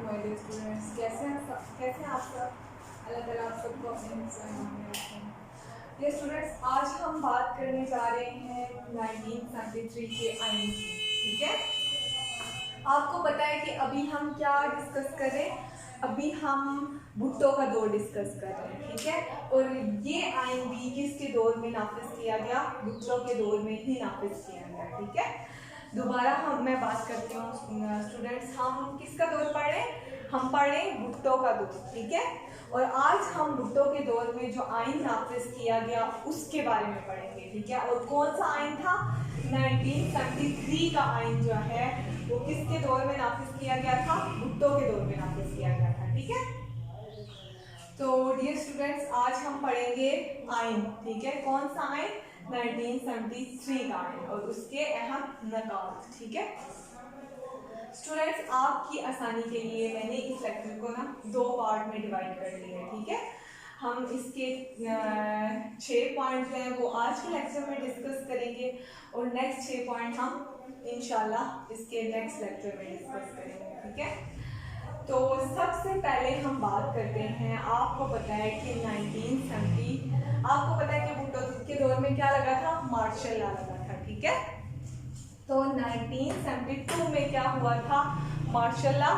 My dear students, कैसे हैं आप सब? अल्लाह ताला आप सबको अपने हिस्से में रखें। डियर स्टूडेंट्स, आज हम बात करने जा रहे हैं 1973 के आइन की। ठीक है, आपको पता है कि अभी हम क्या डिस्कस कर रहे हैं? अभी हम भुट्टो का दौर डिस्कस कर रहे हैं। ठीक है, और ये आइन भी किसके दौर में नाफिज किया गया? भुट्टो के दौर में ही नाफिज किया गया। ठीक है, दोबारा मैं बात करती हूँ स्टूडेंट्स, हम किसका दौर पढ़ रहे हैं? हम पढ़ रहे हैं भुट्टो का दौर। ठीक है, और आज हम भुट्टो के दौर में जो आइन नाफिज किया गया उसके बारे में पढ़ेंगे। ठीक है, और कौन सा आइन था? 1973 का आइन जो है वो किसके दौर में नाफिज किया गया था? भुट्टो के दौर में नाफिज किया गया था। ठीक है, तो डियर स्टूडेंट्स, आज हम पढ़ेंगे आइन। ठीक है, कौन सा आइन? 1973 का आइन और उसके अहम नकात। ठीक है स्टूडेंट्स, आपकी आसानी के लिए मैंने इस लेक्चर को ना 2 पार्ट में डिवाइड कर लिया है। ठीक है, हम इसके 6 पॉइंट जो हैं वो आज के लेक्चर में डिस्कस करेंगे और नेक्स्ट 6 पॉइंट हम इंशाल्लाह इसके नेक्स्ट लेक्चर में डिस्कस करेंगे। ठीक है, तो सबसे पहले हम बात करते हैं, आपको पता है कि 1970, आपको पता है कि भुट्टो के दौर में क्या लगा था? मार्शल लॉ लगा था। ठीक है, तो 1972 में क्या हुआ था? मार्शल लॉ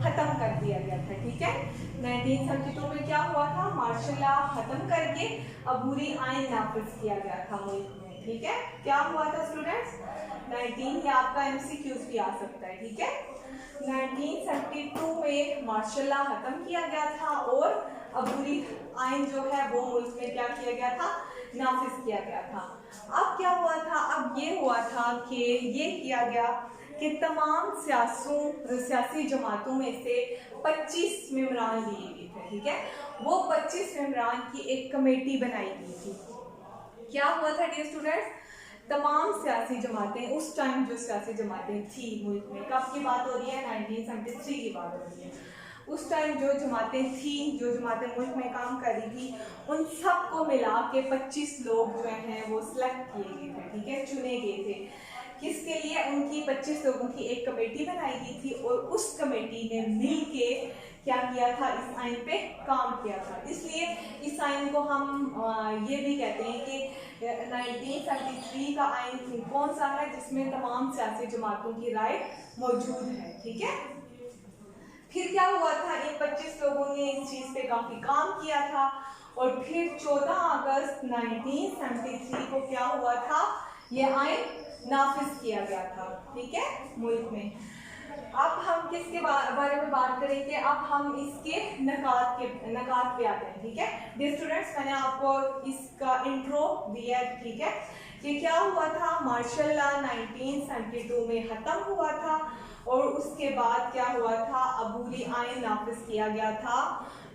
खत्म कर दिया गया था। ठीक है, 1972 में क्या हुआ था? मार्शल लॉ खत्म करके अबूरी आइन नाफिज किया गया था मुल्क में। ठीक है, क्या हुआ था स्टूडेंट्स? 19, या आपका MCQs भी आ सकता है। ठीक है, 1972 में मार्शल लॉ खत्म किया गया था और अबूरी आइन जो है वो मुल्क में क्या किया गया था? नाफिज किया गया था। अब क्या हुआ था? अब ये हुआ था कि ये किया गया कि तमाम सियासी जमातों में से 25 मेंबरान लिए गए थे। ठीक है, वो 25 मेंबरान की एक कमेटी बनाई गई थी। क्या हुआ था डियर स्टूडेंट्स? तमाम सियासी जमातें, उस टाइम जो सियासी जमातें थी मुल्क में, कब की बात हो रही है? 1973 की बात हो रही है। उस टाइम जो जमातें थी, जो जमातें मुल्क में काम कर रही थी, उन सब को मिला के 25 लोग जो हैं वो सिलेक्ट किए गए थे। ठीक है, चुने गए थे। किसके लिए? उनकी 25 लोगों की एक कमेटी बनाई गई थी और उस कमेटी ने मिल के क्या किया था? इस आइन पे काम किया था। इसलिए इस आइन को हम ये भी कहते हैं कि 1973 का आइन कौन सा है? जिसमें तमाम सियासी जमातों की राय मौजूद है। ठीक है, फिर क्या हुआ था? इन 25 लोगों ने इस चीज पे काफी काम किया था और फिर 14 अगस्त 1973 को क्या हुआ था? ये आइन नाफिज किया गया था। ठीक है, मुल्क में। अब हम किसके बारे में बात करेंगे? अब हम इसके नकात पे आते हैं। ठीक है डियर स्टूडेंट्स, मैंने आपको इसका इंट्रो दिया है। ठीक है, कि क्या हुआ था? मार्शल लॉ 1972 में खत्म हुआ था और उसके बाद क्या हुआ था? अबूरी आइन नाफिज किया गया था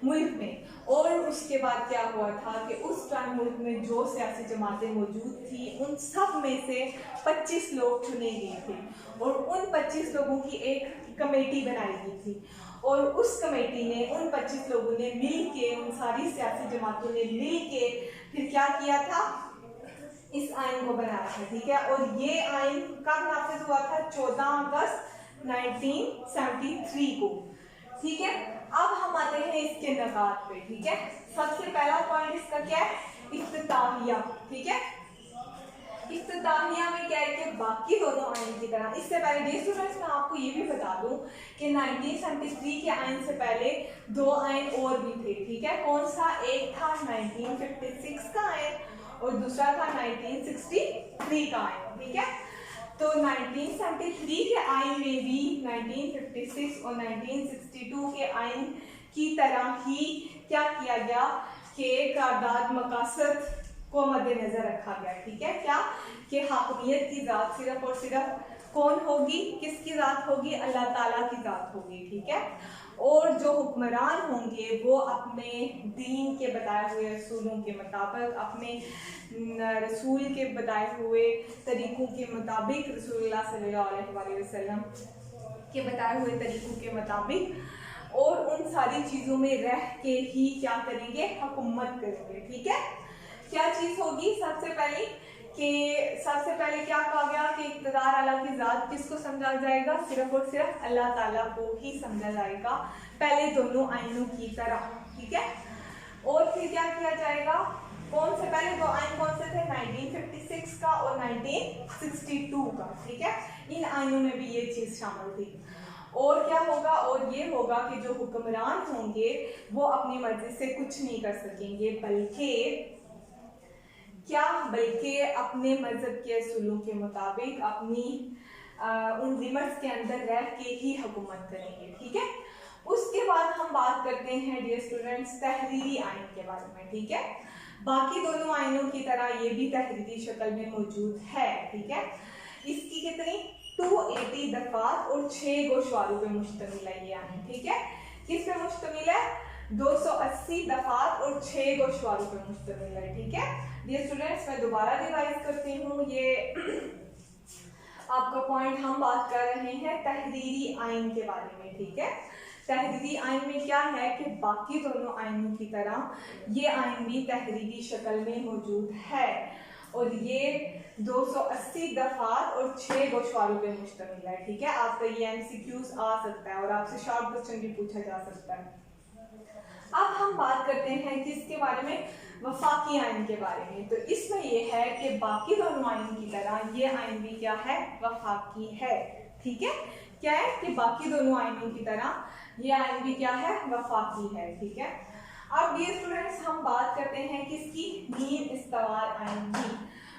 मुल्क में। और उसके बाद क्या हुआ था कि उस टाइम मुल्क में जो सियासी जमातें मौजूद थी उन सब में से 25 लोग चुने गए थे और उन 25 लोगों की एक कमेटी बनाई गई थी और उस कमेटी ने, उन 25 लोगों ने मिल के, उन सारी सियासी जमातों ने मिल के फिर क्या किया था? इस आइन को बनाया था। ठीक है, और ये आइन कब नाफिज हुआ था? 14 अगस्त 1973 को। ठीक है, अब हम आते हैं इसके नकात पे। ठीक है, सबसे पहला पॉइंट इसका क्या है? इफ्तिताहिया। ठीक है, इफ्तिताहिया में क्या है कि बाकी दोनों आइन की तरह, इससे पहले डियर स्टूडेंट्स मैं आपको ये भी बता दूं कि 1973 के आइन से पहले 2 आइन और भी थे। ठीक है, कौन सा? एक था 1956 का आइन और दूसरा था 1963 का आइन। ठीक है, तो 1973 के आइन में भी 1956 और 1962 के आइन की तरह ही क्या किया गया कि करारदाद मकासद को मद्देनजर रखा गया। ठीक है, क्या कि हाकमियत की ज़ात सिर्फ और सिर्फ कौन होगी? किसकी ज़ात होगी? अल्लाह ताला की ज़ात होगी। ठीक है, और जो हुक्मरान होंगे वो अपने दीन के बताए हुए रसूलों के मुताबिक, अपने रसूल के बताए हुए तरीक़ों के मुताबिक, रसूलुल्लाह सल्लल्लाहु अलैहि वसल्लम के बताए हुए तरीक़ों के मुताबिक और उन सारी चीज़ों में रह के ही क्या करेंगे? हुकूमत करेंगे। ठीक है, क्या चीज़ होगी? सबसे पहले कि सबसे पहले क्या कहा गया कि इक़्तिदार आला की ज़ात किसको समझा जाएगा, सिर्फ और सिर्फ अल्लाह ताला को ही समझा जाएगा पहले दोनों आइनों की तरह, ठीक है। और फिर क्या किया जाएगा, कौन से पहले दो आइन कौन से थे, 1956 का और 1962 का, ठीक है। इन आइनों में भी ये चीज़ शामिल थी। और क्या होगा, और ये होगा कि जो हुक्मरान होंगे वो अपनी मर्जी से कुछ नहीं कर सकेंगे, बल्कि अपने मजहब के असूलों के मुताबिक अपनी उन लिमिट्स के अंदर रह के ही हुकूमत करेंगे, ठीक है। उसके बाद हम बात करते हैं डियर स्टूडेंट्स तहरीरी आइन के बारे में, ठीक है। बाकी दोनों आइनों की तरह ये भी तहरीरी शक्ल में मौजूद है, ठीक है। इसकी कितनी 280 दफात और 6 गोशवारों पे मुश्तमिल है ये आइन, ठीक है। किस पे मुश्तमिल है, 280 दफात और 6 गोशवारों पे मुश्तमिल है, ठीक है। डियर स्टूडेंट्स मैं दोबारा रिवाइज करती हूँ, ये आपका पॉइंट हम बात कर रहे हैं तहरीरी आइन के बारे में, ठीक है। तहरीरी आइन में क्या है कि बाकी दोनों आइनों की तरह ये आइन भी तहरीरी शक्ल में मौजूद है और ये 280 दफात और 6 गोशवारों पे मुश्तमिल है, ठीक है। आपका ये MCQs आ सकता है और आपसे शॉर्ट क्वेश्चन भी पूछा जा सकता है। अब हम बात करते हैं किसके बारे में, वफाकी आइन के बारे में। तो इसमें यह है कि बाकी दोनों आइन की तरह ये आइन भी क्या है, वफाकी है, ठीक है। क्या है कि बाकी दोनों आइनों की तरह ये आइन भी क्या है, वफाकी है, ठीक है। अब ये स्टूडेंट्स हम बात करते हैं किसकी, नीम इस्तवार आइन की।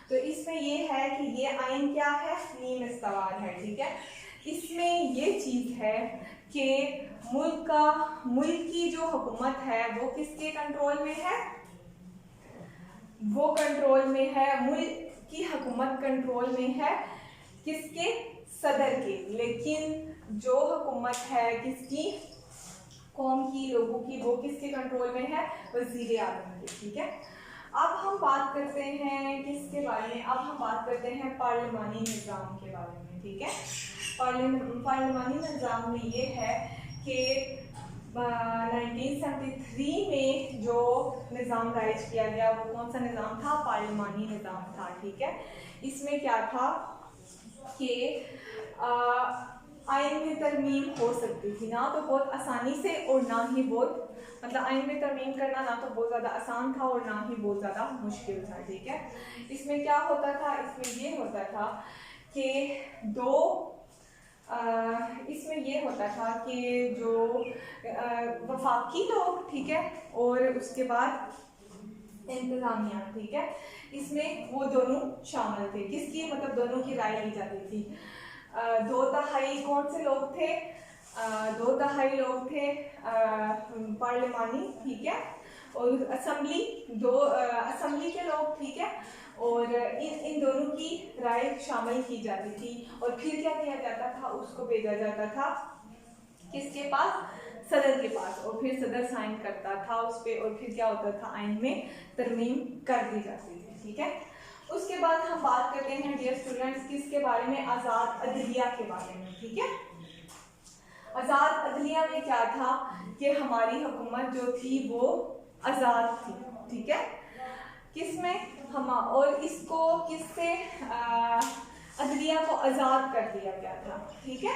तो इसमें ये है कि ये आइन क्या है, नीम इस्तवार है, ठीक है। इसमें ये चीज़ है कि मुल्क की जो हुकूमत है वो किसके कंट्रोल में है, वो कंट्रोल में है, मुल्क की हुकूमत कंट्रोल में है किसके, सदर के। लेकिन जो हुकूमत है किसकी, कौम की, लोगों की, वो किसके कंट्रोल में है, वज़ीर आज़म के, ठीक है। अब हम बात करते हैं किसके बारे में, अब हम बात करते हैं पार्लिमानी निज़ाम के बारे में, ठीक है। पार्लिमानी निज़ाम में ये है कि 1973 में जो निज़ाम राइज किया गया वो कौन सा निज़ाम था, पार्लिमानी निज़ाम था, ठीक है। इसमें क्या था कि आइन में तरमीम हो सकती थी, ना तो बहुत आसानी से और ना ही बहुत, मतलब आइन में तरमीम करना ना तो बहुत ज़्यादा आसान था और ना ही बहुत ज़्यादा मुश्किल था, ठीक है। इसमें क्या होता था, इसमें ये होता था कि इसमें ये होता था कि जो वफाकी लोग, ठीक है, और उसके बाद इंतज़ामिया, ठीक है, इसमें वो दोनों शामिल थे। किसकी, मतलब दोनों की राय ली जाती थी। 2/3 कौन से लोग थे, 2/3 लोग थे पार्लिमानी, ठीक है, और असेंबली के लोग, ठीक है, और इन दोनों की राय शामिल की जाती थी। और फिर क्या किया जाता था, उसको भेजा जाता था किसके पास, सदर के पास, और फिर सदर साइन करता था उस पर, और फिर क्या होता था, आइन में तरमीम कर दी जाती थी, ठीक है। उसके बाद हम बात करते हैं डियर स्टूडेंट्स किसके बारे में, आज़ाद अदलिया के बारे में, ठीक है। आज़ाद अदलिया में क्या था कि हमारी हुकूमत जो थी वो आज़ाद थी, ठीक है। किसमें, हम, और इसको किससे, अदलिया को आज़ाद कर दिया गया था, ठीक है।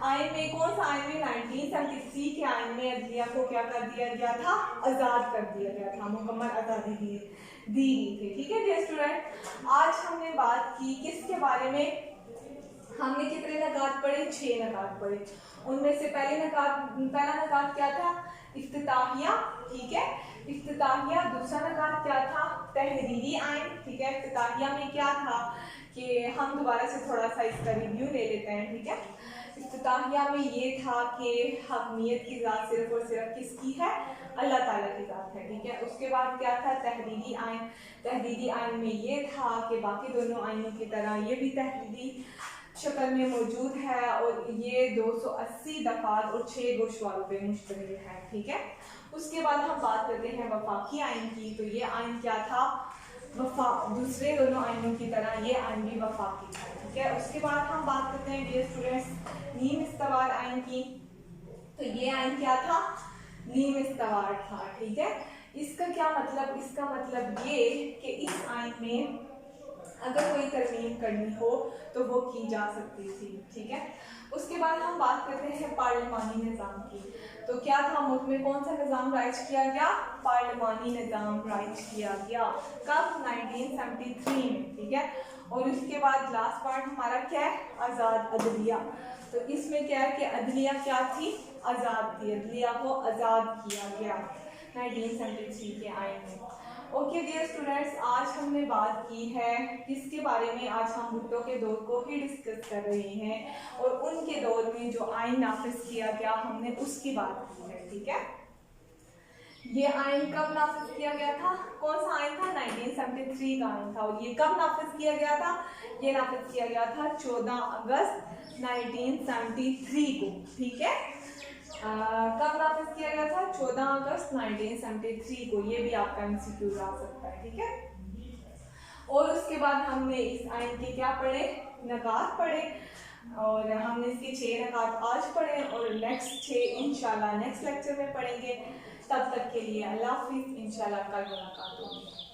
आइन में, कौन सा आइन में, 1973 के आइन में अदलिया को क्या कर दिया गया था, आज़ाद कर दिया गया था, मुकम्मल आज़ादी दी गई थी, ठीक है डियर स्टूडेंट। आज हमने बात की किसके बारे में, हमने कितने नकात पढ़े, 6 नकात पढ़े। उनमें से पहला नकात क्या था, इफ्तिताहिया, ठीक है, इफ्तिताहिया। दूसरा नकात क्या था, तहरीरी आइन, ठीक है। इफ्तिताहिया में क्या था कि हम दोबारा से थोड़ा सा इसका रिव्यू ले लेते हैं, ठीक है। इफ्तिताहिया में ये था कि हकमियत की ज़ात सिर्फ और सिर्फ किसकी है, अल्लाह ताला की ज़ात है, ठीक है। उसके बाद क्या था, तहरीरी आइन। तहरीरी आइन में ये था कि बाकी दोनों आइनों की तरह ये भी तहरीरी शक्ल में मौजूद है और ये 280 दफात और 6 गोशवारों पे मुश्तमिल है, ठीक है। उसके बाद हम बात करते हैं वफाकी आइन की। तो ये आइन क्या था, दूसरे दोनों आइनों की तरह ये आइन भी वफाकी था, ठीक है। उसके बाद हम बात करते हैं डियर स्टूडेंट्स नीम इस्तवार आइन की। तो ये आइन क्या था, नीम इस्तवार था, ठीक है। इसका क्या मतलब, इसका मतलब ये कि इस आइन में अगर कोई तरमीम करनी हो तो वो की जा सकती थी, ठीक है। उसके बाद हम बात करते हैं पार्लिमानी निज़ाम की। तो क्या था, मुल्क में कौन सा निज़ाम राइज किया गया? पार्लिमानी निज़ाम राइज किया गया। कब? 1973 में, ठीक है। और उसके बाद लास्ट पार्ट हमारा क्या है? आज़ाद अदलिया। तो इसमें क्या है कि अदलिया क्या थी? आज़ाद थी। अदलिया को आज़ाद किया गया 1973 के आईन में। ओके डियर स्टूडेंट्स, आज हमने बात की है किसके बारे में? आज हम भुट्टो के दौर को ही डिस्कस कर रहे हैं और उनके दौर में जो आइन नाफिज किया गया हमने उसकी बात की है, ठीक है। ये आइन कब नाफिज किया गया था? कौन सा आइन था? 1973 का आइन था। और ये कब नाफिज किया गया था? ये नाफिज किया गया था 14 अगस्त 1973 को, ठीक है। कब नाफिज किया गया था? 14 अगस्त 1973 को। ये भी आपका MCQ आ सकता है, ठीक है। और उसके बाद हमने इस आइन के क्या पढ़े? नकात पढ़े। और हमने इसके 6 नकात आज पढ़े और नेक्स्ट 6 इंशाल्लाह नेक्स्ट लेक्चर में पढ़ेंगे। तब तक के लिए अल्लाह हाफिज़। इंशाल्लाह कल मुलाकात होगी।